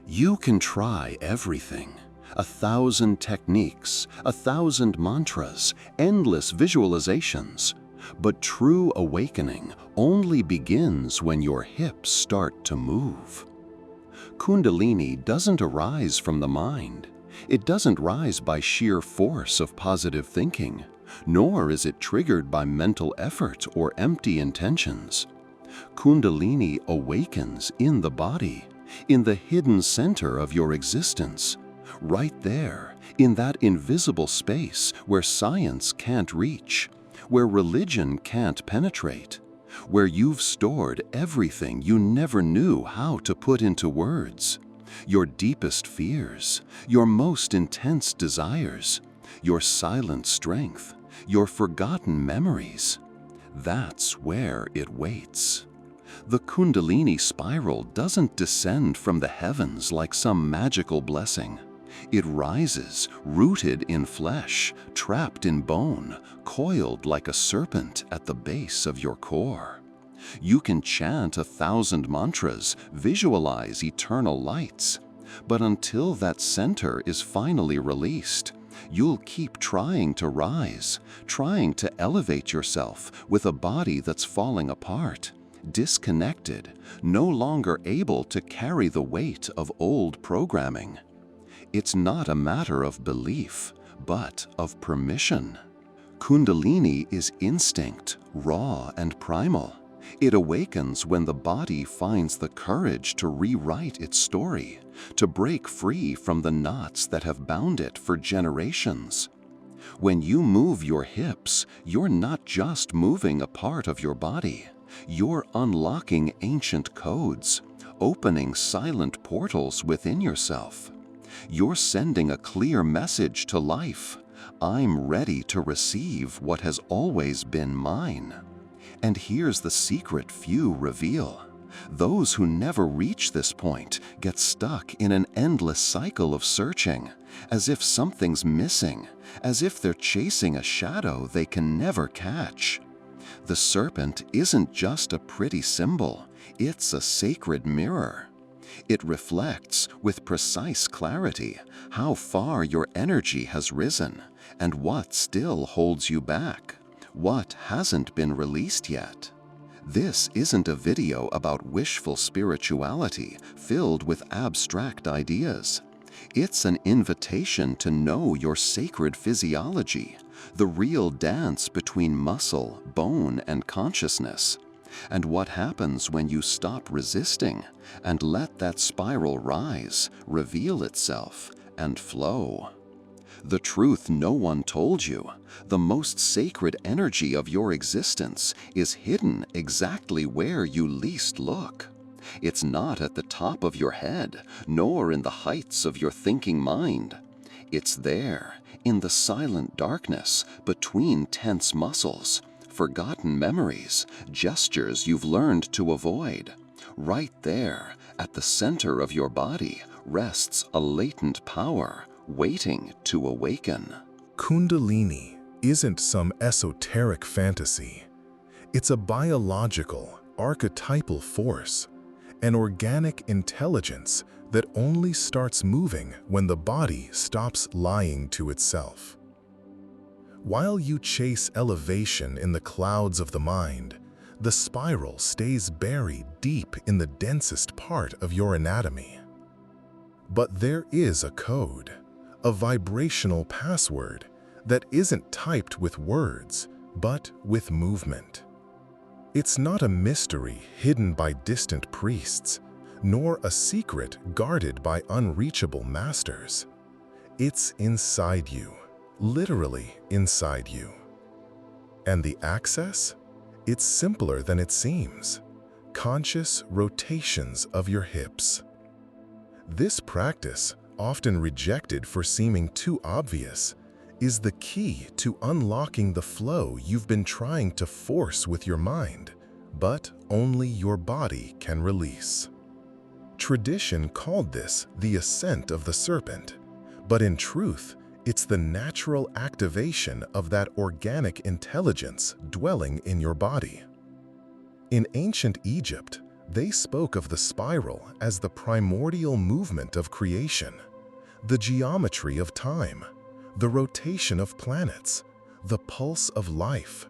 You can try everything. 1,000 techniques, 1,000 mantras, endless visualizations. But true awakening only begins when your hips start to move. Kundalini doesn't arise from the mind. It doesn't rise by sheer force of positive thinking, nor is it triggered by mental effort or empty intentions. Kundalini awakens in the body, in the hidden center of your existence, right there, in that invisible space where science can't reach, where religion can't penetrate, where you've stored everything you never knew how to put into words. Your deepest fears, your most intense desires, your silent strength, your forgotten memories. That's where it waits. The Kundalini spiral doesn't descend from the heavens like some magical blessing. It rises, rooted in flesh, trapped in bone, coiled like a serpent at the base of your core. You can chant 1,000 mantras, visualize eternal lights, but until that center is finally released, you'll keep trying to rise, trying to elevate yourself with a body that's falling apart, disconnected, no longer able to carry the weight of old programming. It's not a matter of belief, but of permission. Kundalini is instinct, raw and primal. It awakens when the body finds the courage to rewrite its story, to break free from the knots that have bound it for generations. When you move your hips, you're not just moving a part of your body. You're unlocking ancient codes, opening silent portals within yourself. You're sending a clear message to life. I'm ready to receive what has always been mine. And here's the secret few reveal. Those who never reach this point get stuck in an endless cycle of searching, as if something's missing, as if they're chasing a shadow they can never catch. The serpent isn't just a pretty symbol, it's a sacred mirror. It reflects, with precise clarity, how far your energy has risen and what still holds you back, what hasn't been released yet. This isn't a video about wishful spirituality filled with abstract ideas. It's an invitation to know your sacred physiology, the real dance between muscle, bone, and consciousness, and what happens when you stop resisting and let that spiral rise, reveal itself, and flow. The truth no one told you, the most sacred energy of your existence, is hidden exactly where you least look. It's not at the top of your head, nor in the heights of your thinking mind. It's there, in the silent darkness between tense muscles, forgotten memories, gestures you've learned to avoid. Right there, at the center of your body, rests a latent power, waiting to awaken. Kundalini isn't some esoteric fantasy. It's a biological, archetypal force, an organic intelligence that only starts moving when the body stops lying to itself. While you chase elevation in the clouds of the mind, the spiral stays buried deep in the densest part of your anatomy. But there is a code, a vibrational password that isn't typed with words, but with movement. It's not a mystery hidden by distant priests, nor a secret guarded by unreachable masters. It's inside you, literally inside you. And the access? It's simpler than it seems. Conscious rotations of your hips. This practice, often rejected for seeming too obvious, is the key to unlocking the flow you've been trying to force with your mind, but only your body can release. Tradition called this the ascent of the serpent, but in truth, it's the natural activation of that organic intelligence dwelling in your body. In ancient Egypt, They spoke of the spiral as the primordial movement of creation, the geometry of time, the rotation of planets, the pulse of life.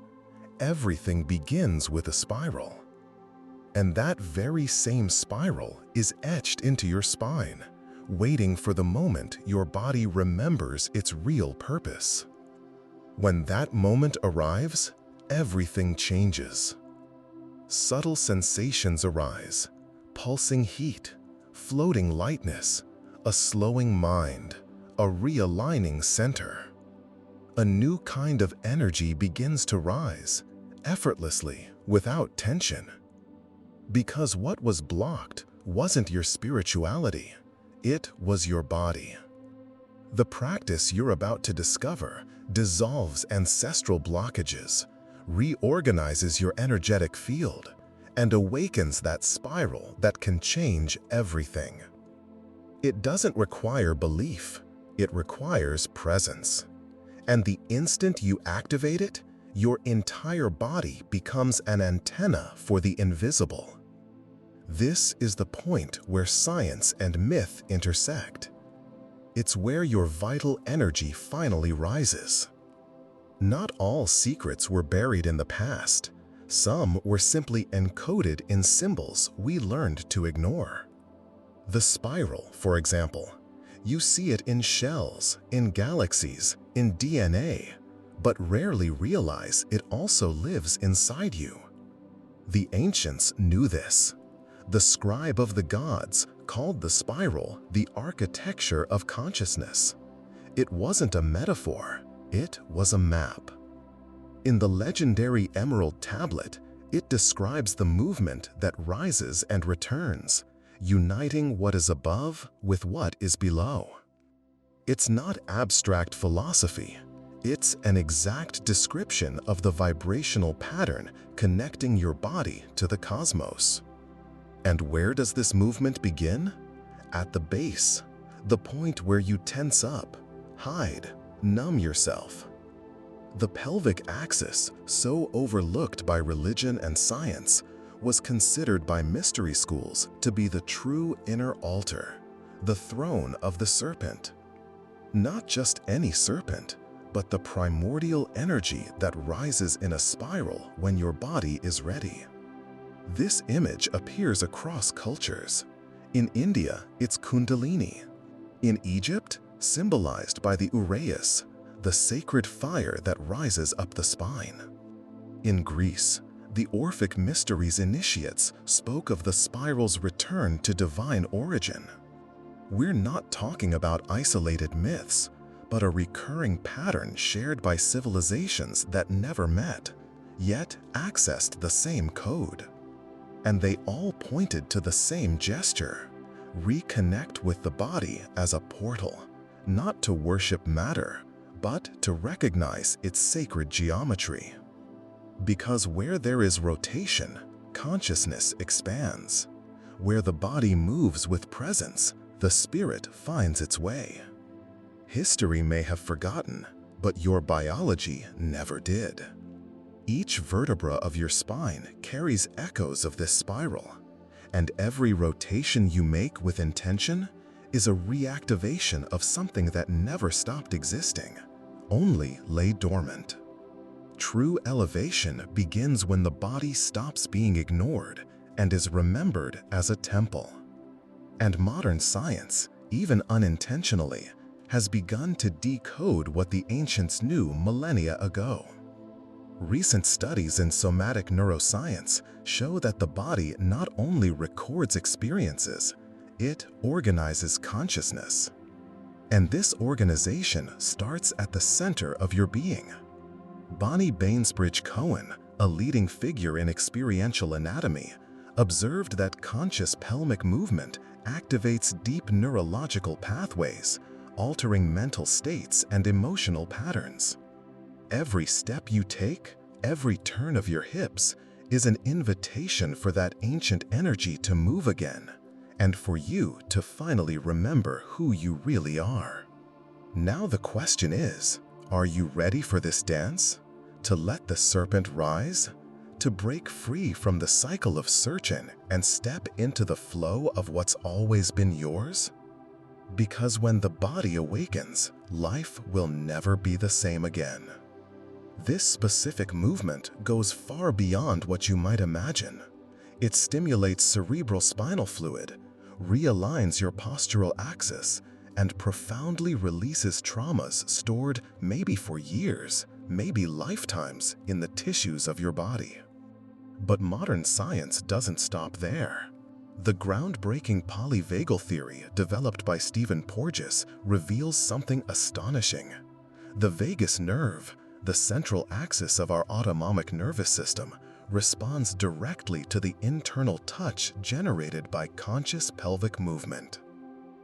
Everything begins with a spiral. And that very same spiral is etched into your spine, waiting for the moment your body remembers its real purpose. When that moment arrives, everything changes. Subtle sensations arise, pulsing heat, floating lightness, a slowing mind, a realigning center. A new kind of energy begins to rise, effortlessly, without tension. Because what was blocked wasn't your spirituality, it was your body. The practice you're about to discover dissolves ancestral blockages, reorganizes your energetic field, and awakens that spiral that can change everything. It doesn't require belief, it requires presence. And the instant you activate it, your entire body becomes an antenna for the invisible. This is the point where science and myth intersect. It's where your vital energy finally rises. Not all secrets were buried in the past. Some were simply encoded in symbols we learned to ignore. The spiral, for example, you see it in shells, in galaxies, in DNA, but rarely realize it also lives inside you. The ancients knew this. The scribe of the gods called the spiral the architecture of consciousness. It wasn't a metaphor, it was a map. In the legendary Emerald Tablet, it describes the movement that rises and returns, uniting what is above with what is below. It's not abstract philosophy. It's an exact description of the vibrational pattern connecting your body to the cosmos. And where does this movement begin? At the base, the point where you tense up, hide, numb yourself. The pelvic axis, so overlooked by religion and science, was considered by mystery schools to be the true inner altar, the throne of the serpent. Not just any serpent, but the primordial energy that rises in a spiral when your body is ready. This image appears across cultures. In India, it's Kundalini. In Egypt, symbolized by the uraeus, the sacred fire that rises up the spine. In Greece, the Orphic Mysteries initiates spoke of the spiral's return to divine origin. We're not talking about isolated myths, but a recurring pattern shared by civilizations that never met, yet accessed the same code. And they all pointed to the same gesture: reconnect with the body as a portal, not to worship matter, but to recognize its sacred geometry. Because where there is rotation, consciousness expands. Where the body moves with presence, the spirit finds its way. History may have forgotten, but your biology never did. Each vertebra of your spine carries echoes of this spiral, and every rotation you make with intention is a reactivation of something that never stopped existing, only lay dormant. True elevation begins when the body stops being ignored and is remembered as a temple. And modern science, even unintentionally, has begun to decode what the ancients knew millennia ago. Recent studies in somatic neuroscience show that the body not only records experiences, it organizes consciousness. And this organization starts at the center of your being. Bonnie Bainbridge-Cohen, a leading figure in experiential anatomy, observed that conscious pelvic movement activates deep neurological pathways, altering mental states and emotional patterns. Every step you take, every turn of your hips, is an invitation for that ancient energy to move again, and for you to finally remember who you really are. Now the question is, are you ready for this dance? To let the serpent rise? To break free from the cycle of searching and step into the flow of what's always been yours? Because when the body awakens, life will never be the same again. This specific movement goes far beyond what you might imagine. It stimulates cerebral spinal fluid, realigns your postural axis, and profoundly releases traumas stored maybe for years, maybe lifetimes in the tissues of your body. But modern science doesn't stop there. The groundbreaking polyvagal theory developed by Stephen Porges reveals something astonishing. The vagus nerve, the central axis of our autonomic nervous system, responds directly to the internal touch generated by conscious pelvic movement.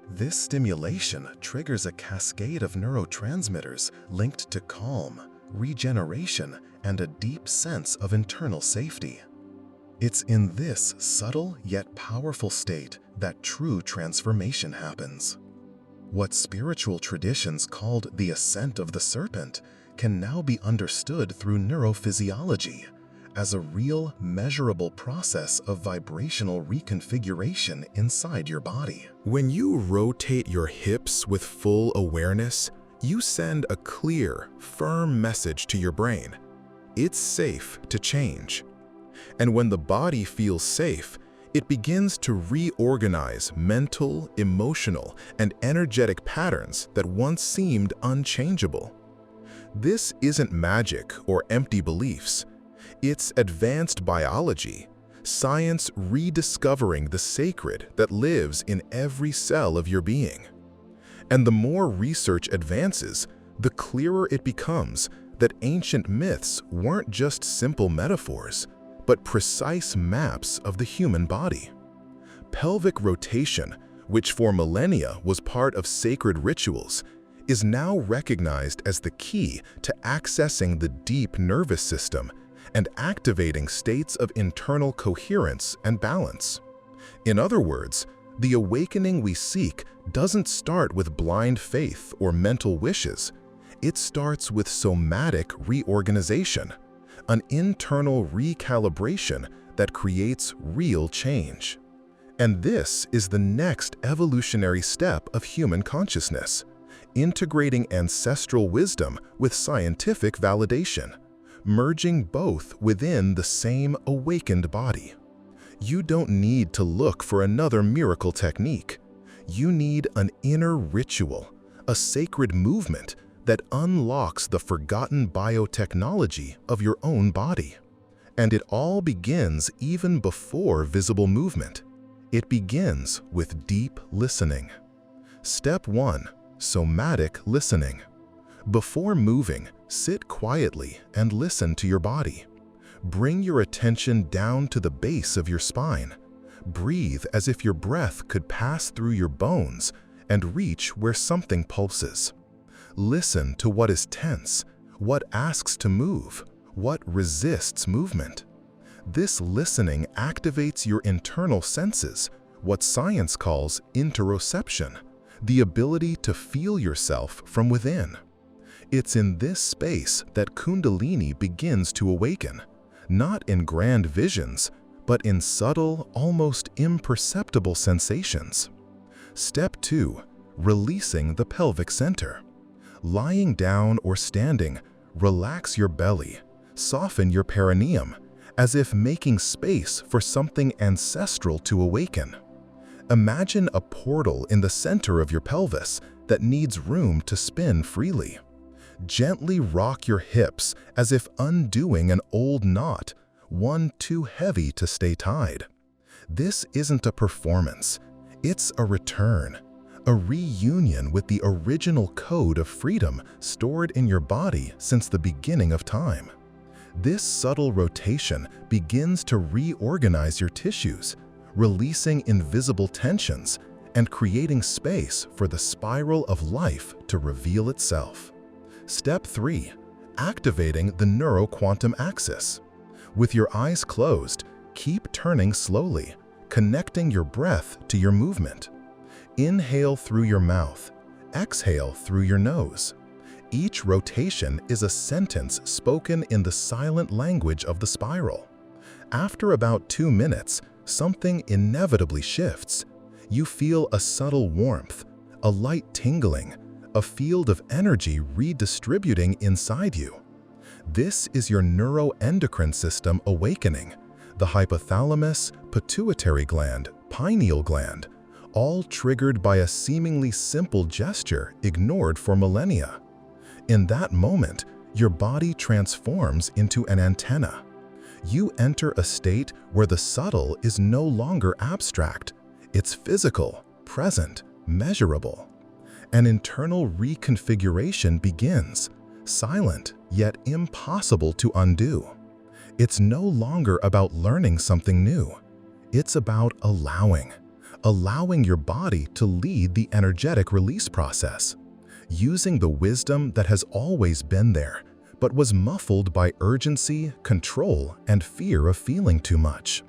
This stimulation triggers a cascade of neurotransmitters linked to calm, regeneration, and a deep sense of internal safety. It's in this subtle yet powerful state that true transformation happens. What spiritual traditions called the ascent of the serpent can now be understood through neurophysiology as a real, measurable process of vibrational reconfiguration inside your body. When you rotate your hips with full awareness, you send a clear, firm message to your brain. It's safe to change. And when the body feels safe, it begins to reorganize mental, emotional, and energetic patterns that once seemed unchangeable. This isn't magic or empty beliefs. It's advanced biology, science rediscovering the sacred that lives in every cell of your being. And the more research advances, the clearer it becomes that ancient myths weren't just simple metaphors, but precise maps of the human body. Pelvic rotation, which for millennia was part of sacred rituals, is now recognized as the key to accessing the deep nervous system and activating states of internal coherence and balance. In other words, the awakening we seek doesn't start with blind faith or mental wishes. It starts with somatic reorganization, an internal recalibration that creates real change. And this is the next evolutionary step of human consciousness, integrating ancestral wisdom with scientific validation, merging both within the same awakened body. You don't need to look for another miracle technique. You need an inner ritual, a sacred movement that unlocks the forgotten biotechnology of your own body. And it all begins even before visible movement. It begins with deep listening. Step 1. Somatic listening. Before moving, sit quietly and listen to your body. Bring your attention down to the base of your spine. Breathe as if your breath could pass through your bones and reach where something pulses. Listen to what is tense, what asks to move, what resists movement. This listening activates your internal senses, what science calls interoception, the ability to feel yourself from within. It's in this space that Kundalini begins to awaken, not in grand visions, but in subtle, almost imperceptible sensations. Step 2. Releasing the pelvic center. Lying down or standing, relax your belly, soften your perineum, as if making space for something ancestral to awaken. Imagine a portal in the center of your pelvis that needs room to spin freely. Gently rock your hips as if undoing an old knot, one too heavy to stay tied. This isn't a performance, it's a return, a reunion with the original code of freedom stored in your body since the beginning of time. This subtle rotation begins to reorganize your tissues, releasing invisible tensions and creating space for the spiral of life to reveal itself. Step 3. Activating the neuroquantum axis. With your eyes closed, keep turning slowly, connecting your breath to your movement. Inhale through your mouth, exhale through your nose. Each rotation is a sentence spoken in the silent language of the spiral. After about 2 minutes, something inevitably shifts. You feel a subtle warmth, a light tingling, a field of energy redistributing inside you. This is your neuroendocrine system awakening, the hypothalamus, pituitary gland, pineal gland, all triggered by a seemingly simple gesture ignored for millennia. In that moment, your body transforms into an antenna. You enter a state where the subtle is no longer abstract. It's physical, present, measurable. An internal reconfiguration begins, silent yet impossible to undo. It's no longer about learning something new. It's about allowing your body to lead the energetic release process, using the wisdom that has always been there, but was muffled by urgency, control, and fear of feeling too much.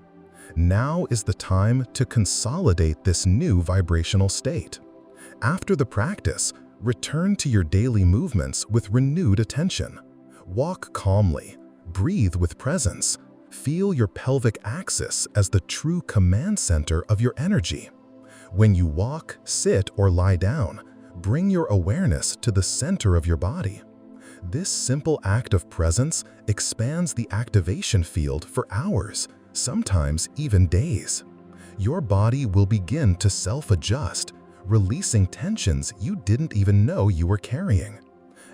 Now is the time to consolidate this new vibrational state. After the practice, return to your daily movements with renewed attention. Walk calmly, breathe with presence, feel your pelvic axis as the true command center of your energy. When you walk, sit, or lie down, bring your awareness to the center of your body. This simple act of presence expands the activation field for hours, sometimes even days. Your body will begin to self-adjust, releasing tensions you didn't even know you were carrying.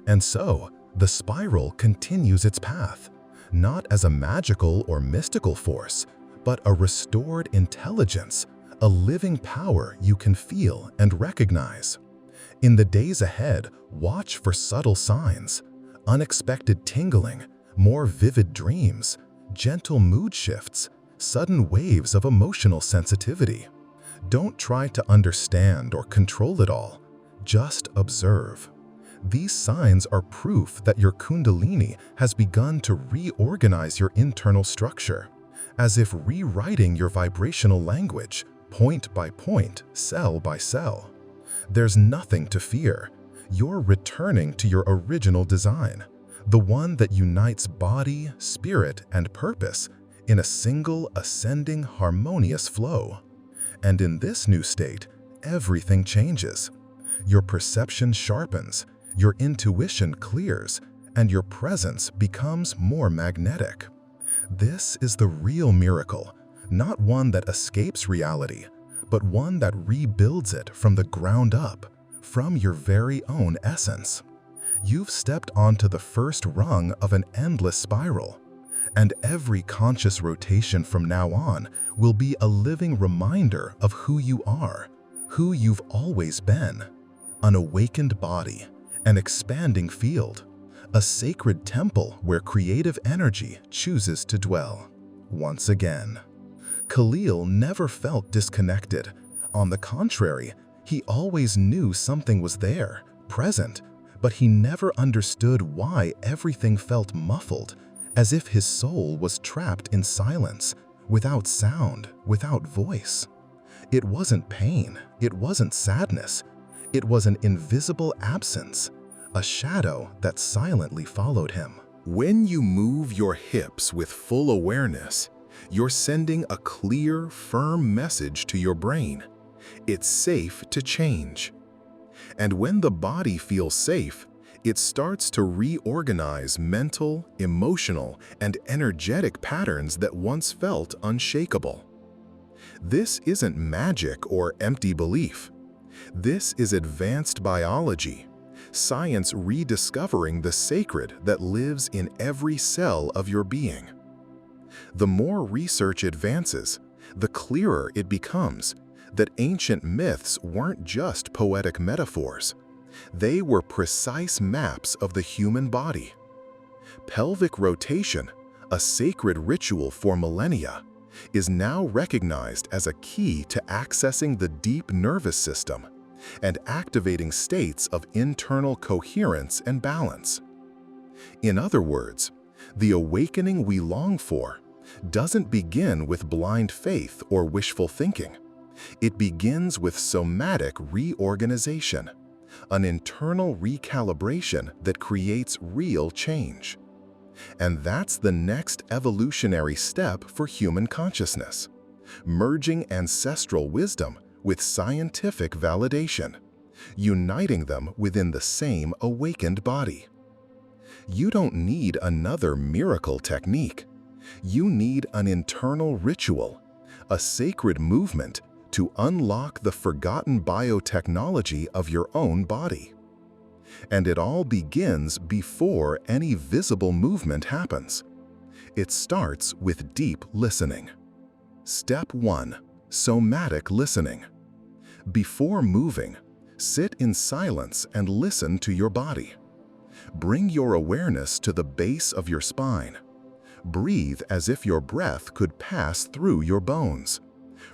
And so, the spiral continues its path, not as a magical or mystical force, but a restored intelligence, a living power you can feel and recognize. In the days ahead, watch for subtle signs, unexpected tingling, more vivid dreams, gentle mood shifts, sudden waves of emotional sensitivity. Don't try to understand or control it all. Just observe. These signs are proof that your Kundalini has begun to reorganize your internal structure, as if rewriting your vibrational language, point by point, cell by cell. There's nothing to fear. You're returning to your original design, the one that unites body, spirit, and purpose in a single, ascending, harmonious flow. And in this new state, everything changes. Your perception sharpens, your intuition clears, and your presence becomes more magnetic. This is the real miracle, not one that escapes reality, but one that rebuilds it from the ground up, from your very own essence. You've stepped onto the first rung of an endless spiral, and every conscious rotation from now on will be a living reminder of who you are, who you've always been. An awakened body, an expanding field, a sacred temple where creative energy chooses to dwell. Once again, Khalil never felt disconnected. On the contrary, he always knew something was there, present, but he never understood why everything felt muffled, as if his soul was trapped in silence, without sound, without voice. It wasn't pain, it wasn't sadness. It was an invisible absence, a shadow that silently followed him. When you move your hips with full awareness, you're sending a clear, firm message to your brain. It's safe to change. And when the body feels safe, it starts to reorganize mental, emotional, and energetic patterns that once felt unshakable. This isn't magic or empty belief. This is advanced biology, science rediscovering the sacred that lives in every cell of your being. The more research advances, the clearer it becomes that ancient myths weren't just poetic metaphors. They were precise maps of the human body. Pelvic rotation, a sacred ritual for millennia, is now recognized as a key to accessing the deep nervous system and activating states of internal coherence and balance. In other words, the awakening we long for doesn't begin with blind faith or wishful thinking. It begins with somatic reorganization, an internal recalibration that creates real change. And that's the next evolutionary step for human consciousness, merging ancestral wisdom with scientific validation, uniting them within the same awakened body. You don't need another miracle technique. You need an internal ritual, a sacred movement to unlock the forgotten biotechnology of your own body. And it all begins before any visible movement happens. It starts with deep listening. Step 1. Somatic listening. Before moving, sit in silence and listen to your body. Bring your awareness to the base of your spine. Breathe as if your breath could pass through your bones,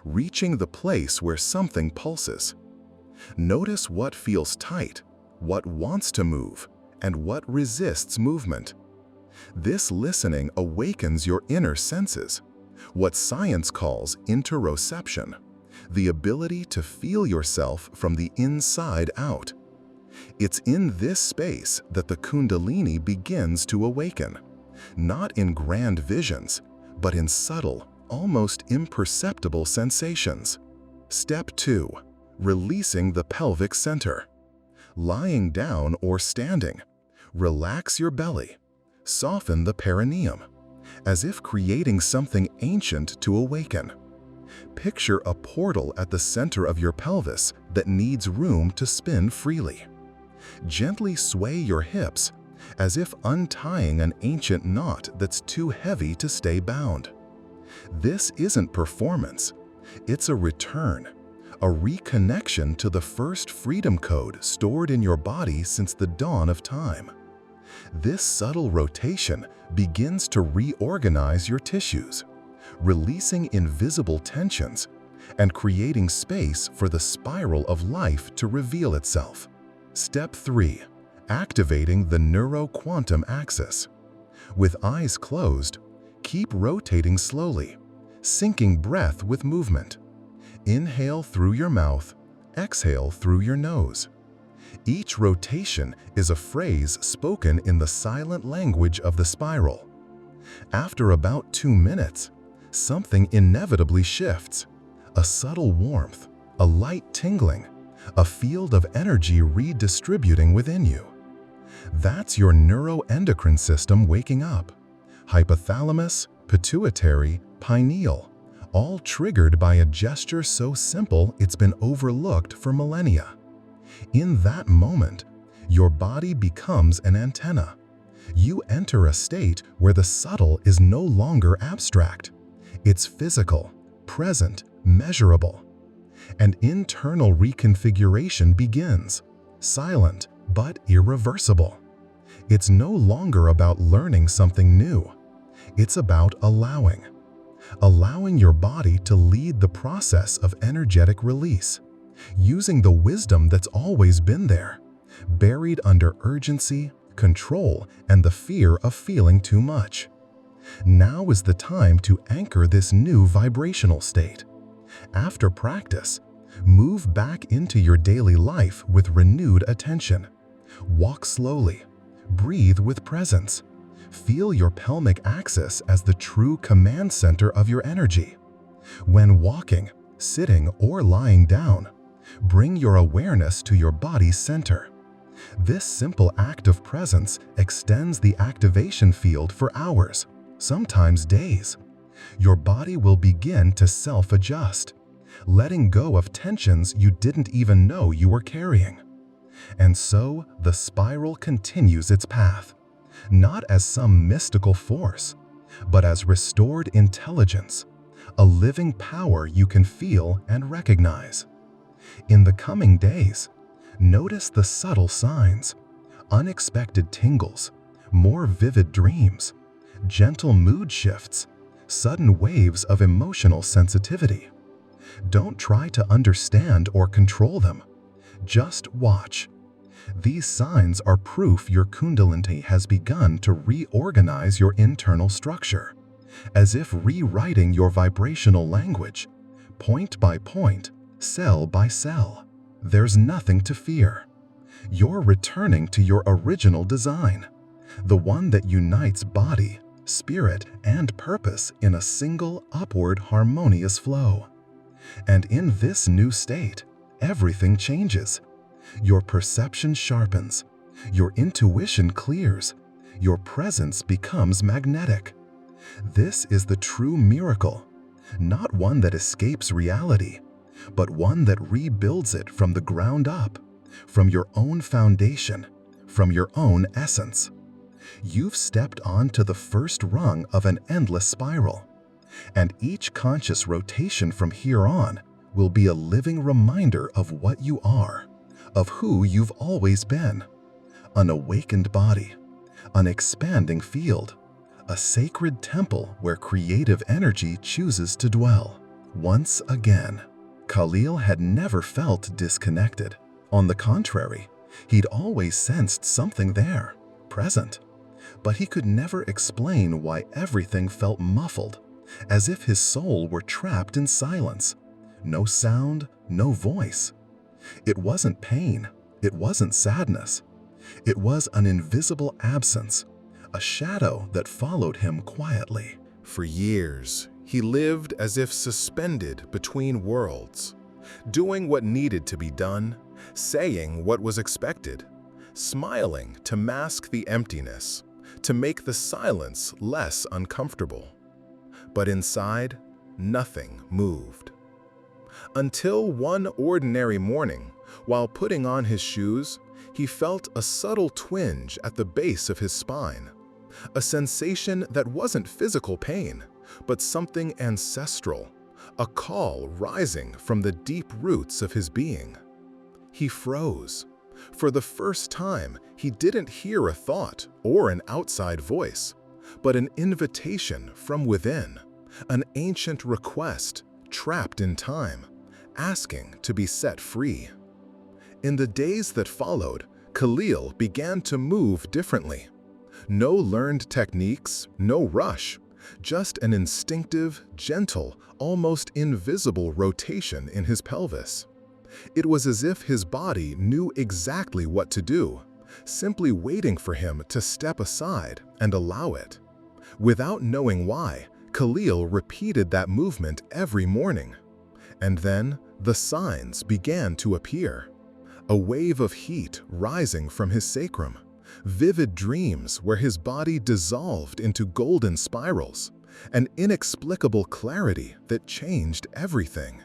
reaching the place where something pulses. Notice what feels tight, what wants to move, and what resists movement. This listening awakens your inner senses, what science calls interoception, the ability to feel yourself from the inside out. It's in this space that the Kundalini begins to awaken, not in grand visions, but in subtle, almost imperceptible sensations. Step 2. Releasing the pelvic center. Lying down or standing, relax your belly, soften the perineum, as if creating something ancient to awaken. Picture a portal at the center of your pelvis that needs room to spin freely. Gently sway your hips, as if untying an ancient knot that's too heavy to stay bound. This isn't performance, it's a return, a reconnection to the first freedom code stored in your body since the dawn of time. This subtle rotation begins to reorganize your tissues, releasing invisible tensions and creating space for the spiral of life to reveal itself. Step 3. Activating the neuro-quantum axis. With eyes closed, keep rotating slowly, syncing breath with movement. Inhale through your mouth, exhale through your nose. Each rotation is a phrase spoken in the silent language of the spiral. After about 2 minutes, something inevitably shifts. A subtle warmth, a light tingling, a field of energy redistributing within you. That's your neuroendocrine system waking up. Hypothalamus, pituitary, pineal, all triggered by a gesture so simple it's been overlooked for millennia. In that moment, your body becomes an antenna. You enter a state where the subtle is no longer abstract. It's physical, present, measurable. And internal reconfiguration begins, silent but irreversible. It's no longer about learning something new. It's about allowing your body to lead the process of energetic release, using the wisdom that's always been there, buried under urgency, control, and the fear of feeling too much. Now is the time to anchor this new vibrational state. After practice, move back into your daily life with renewed attention. Walk slowly, breathe with presence. Feel your pelvic axis as the true command center of your energy. When walking, sitting, or lying down, bring your awareness to your body's center. This simple act of presence extends the activation field for hours, sometimes days. Your body will begin to self-adjust, letting go of tensions you didn't even know you were carrying. And so the spiral continues its path, not as some mystical force, but as restored intelligence, a living power you can feel and recognize. In the coming days, notice the subtle signs, unexpected tingles, more vivid dreams, gentle mood shifts, sudden waves of emotional sensitivity. Don't try to understand or control them. Just watch. These signs are proof your Kundalini has begun to reorganize your internal structure, as if rewriting your vibrational language, point by point, cell by cell. There's nothing to fear. You're returning to your original design, the one that unites body, spirit, and purpose in a single upward harmonious flow. And in this new state, everything changes. Your perception sharpens, your intuition clears, your presence becomes magnetic. This is the true miracle, not one that escapes reality, but one that rebuilds it from the ground up, from your own foundation, from your own essence. You've stepped onto the first rung of an endless spiral, and each conscious rotation from here on will be a living reminder of what you are, of who you've always been. An awakened body, an expanding field, a sacred temple where creative energy chooses to dwell. Once again, Khalil had never felt disconnected. On the contrary, he'd always sensed something there, present. But he could never explain why everything felt muffled, as if his soul were trapped in silence. No sound, no voice. It wasn't pain, it wasn't sadness. It was an invisible absence, a shadow that followed him quietly. For years, he lived as if suspended between worlds, doing what needed to be done, saying what was expected, smiling to mask the emptiness, to make the silence less uncomfortable. But inside, nothing moved. Until one ordinary morning, while putting on his shoes, he felt a subtle twinge at the base of his spine, a sensation that wasn't physical pain, but something ancestral, a call rising from the deep roots of his being. He froze. For the first time, he didn't hear a thought or an outside voice, but an invitation from within, an ancient request trapped in time, asking to be set free. In the days that followed, Khalil began to move differently. No learned techniques, no rush, just an instinctive, gentle, almost invisible rotation in his pelvis. It was as if his body knew exactly what to do, simply waiting for him to step aside and allow it. Without knowing why, Khalil repeated that movement every morning. And then the signs began to appear. A wave of heat rising from his sacrum, vivid dreams where his body dissolved into golden spirals, an inexplicable clarity that changed everything.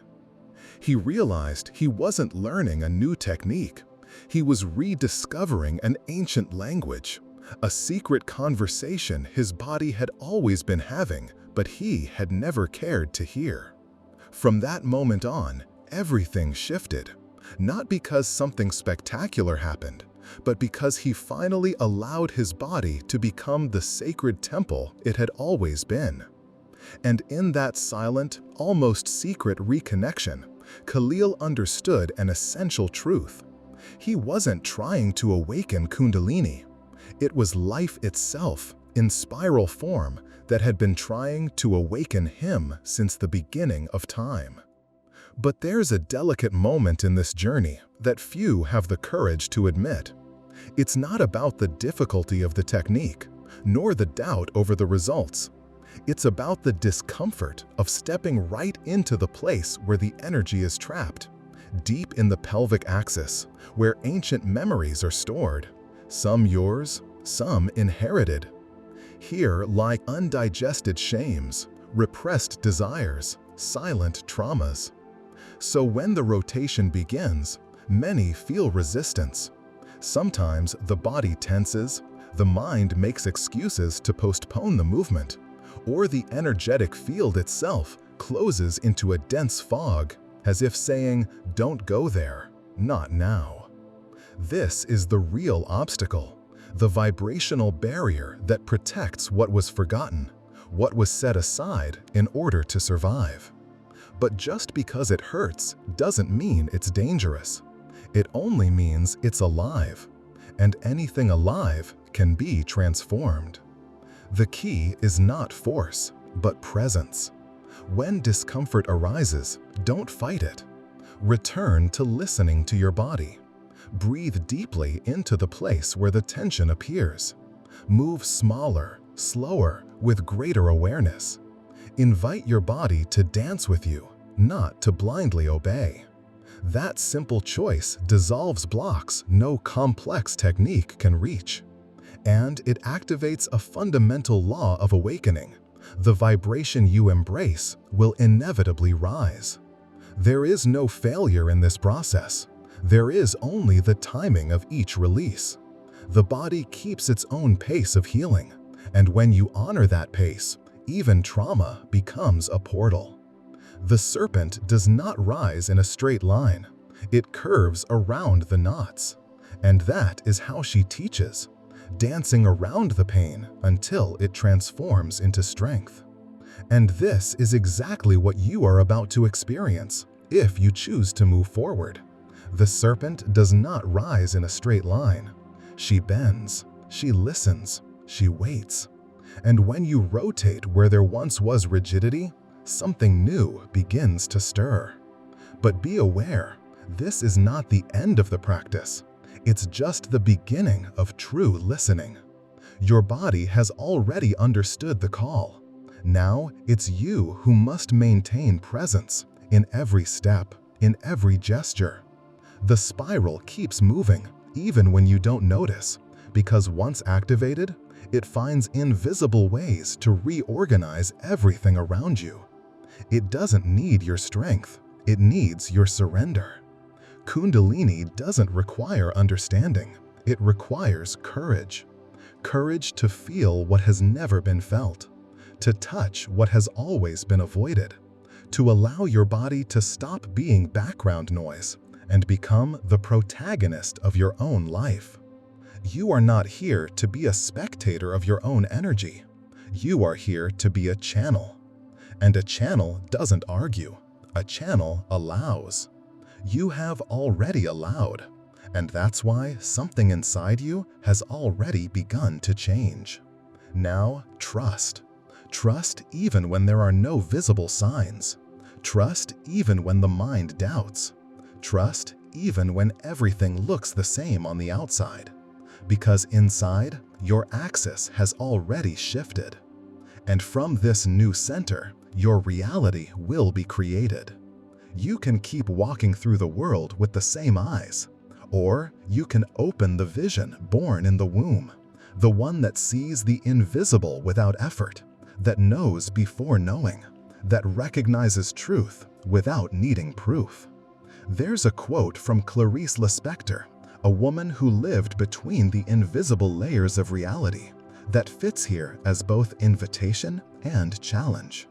He realized he wasn't learning a new technique. He was rediscovering an ancient language, a secret conversation his body had always been having, but he had never cared to hear. From that moment on, everything shifted, not because something spectacular happened, but because he finally allowed his body to become the sacred temple it had always been. And in that silent, almost secret reconnection, Khalil understood an essential truth. He wasn't trying to awaken Kundalini. It was life itself, in spiral form, that had been trying to awaken him since the beginning of time. But there's a delicate moment in this journey that few have the courage to admit. It's not about the difficulty of the technique, nor the doubt over the results. It's about the discomfort of stepping right into the place where the energy is trapped, deep in the pelvic axis, where ancient memories are stored, some yours, some inherited. Here lie undigested shames, repressed desires, silent traumas. So when the rotation begins, many feel resistance. Sometimes the body tenses, the mind makes excuses to postpone the movement, or the energetic field itself closes into a dense fog, as if saying, "Don't go there, not now." This is the real obstacle, the vibrational barrier that protects what was forgotten, what was set aside in order to survive. But just because it hurts doesn't mean it's dangerous. It only means it's alive, and anything alive can be transformed. The key is not force, but presence. When discomfort arises, don't fight it. Return to listening to your body. Breathe deeply into the place where the tension appears. Move smaller, slower, with greater awareness. Invite your body to dance with you, not to blindly obey. That simple choice dissolves blocks no complex technique can reach. And it activates a fundamental law of awakening. The vibration you embrace will inevitably rise. There is no failure in this process. There is only the timing of each release. The body keeps its own pace of healing, and when you honor that pace, even trauma becomes a portal. The serpent does not rise in a straight line. It curves around the knots. And that is how she teaches, dancing around the pain until it transforms into strength. And this is exactly what you are about to experience if you choose to move forward. The serpent does not rise in a straight line. She bends, she listens, she waits. And when you rotate where there once was rigidity, something new begins to stir. But be aware, this is not the end of the practice. It's just the beginning of true listening. Your body has already understood the call. Now it's you who must maintain presence in every step, in every gesture. The spiral keeps moving, even when you don't notice, because once activated, it finds invisible ways to reorganize everything around you. It doesn't need your strength, it needs your surrender. Kundalini doesn't require understanding, it requires courage. Courage to feel what has never been felt, to touch what has always been avoided, to allow your body to stop being background noise and become the protagonist of your own life. You are not here to be a spectator of your own energy. You are here to be a channel. And a channel doesn't argue. A channel allows. You have already allowed. And that's why something inside you has already begun to change. Now, trust. Trust even when there are no visible signs. Trust even when the mind doubts. Trust even when everything looks the same on the outside. Because inside, your axis has already shifted. And from this new center, your reality will be created. You can keep walking through the world with the same eyes, or you can open the vision born in the womb, the one that sees the invisible without effort, that knows before knowing, that recognizes truth without needing proof. There's a quote from Clarice Lispector, a woman who lived between the invisible layers of reality, that fits here as both invitation and challenge.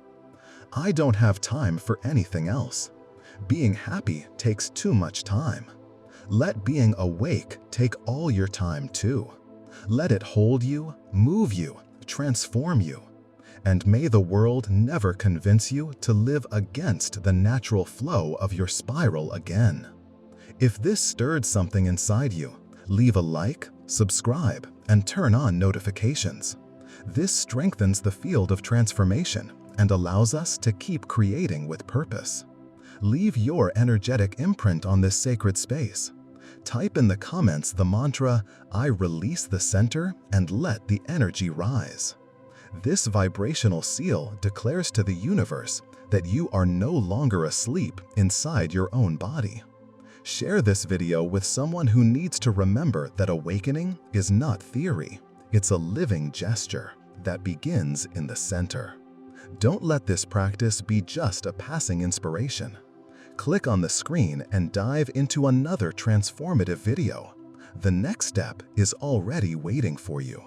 I don't have time for anything else. Being happy takes too much time. Let being awake take all your time too. Let it hold you, move you, transform you. And may the world never convince you to live against the natural flow of your spiral again. If this stirred something inside you, leave a like, subscribe, and turn on notifications. This strengthens the field of transformation and allows us to keep creating with purpose. Leave your energetic imprint on this sacred space. Type in the comments the mantra, "I release the center and let the energy rise." This vibrational seal declares to the universe that you are no longer asleep inside your own body. Share this video with someone who needs to remember that awakening is not theory. It's a living gesture that begins in the center. Don't let this practice be just a passing inspiration. Click on the screen and dive into another transformative video. The next step is already waiting for you.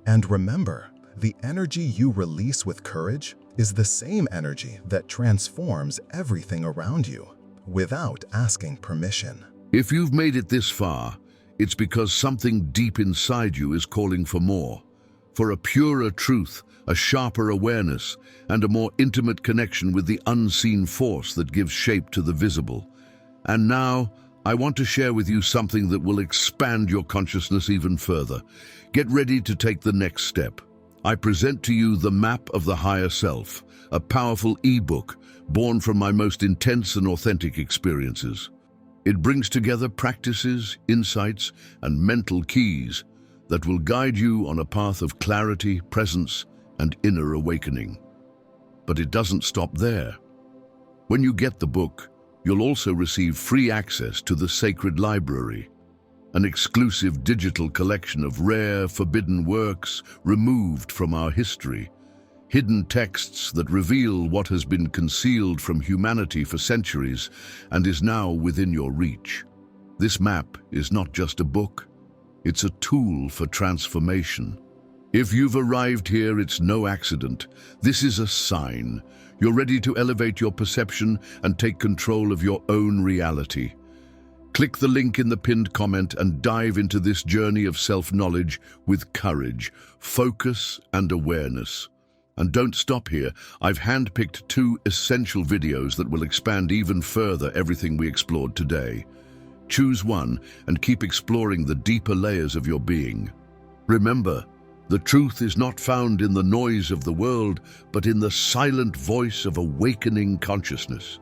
And remember, the energy you release with courage is the same energy that transforms everything around you without asking permission. If you've made it this far, it's because something deep inside you is calling for more, for a purer truth, a sharper awareness, and a more intimate connection with the unseen force that gives shape to the visible. And now, I want to share with you something that will expand your consciousness even further. Get ready to take the next step. I present to you the Map of the Higher Self, a powerful ebook born from my most intense and authentic experiences. It brings together practices, insights, and mental keys that will guide you on a path of clarity, presence, and inner awakening. But it doesn't stop there. When you get the book, you'll also receive free access to the Sacred Library, an exclusive digital collection of rare, forbidden works removed from our history, hidden texts that reveal what has been concealed from humanity for centuries and is now within your reach. This map is not just a book, it's a tool for transformation. If you've arrived here, it's no accident. This is a sign. You're ready to elevate your perception and take control of your own reality. Click the link in the pinned comment and dive into this journey of self-knowledge with courage, focus, and awareness. And don't stop here. I've handpicked 2 essential videos that will expand even further everything we explored today. Choose one and keep exploring the deeper layers of your being. Remember, the truth is not found in the noise of the world, but in the silent voice of awakening consciousness.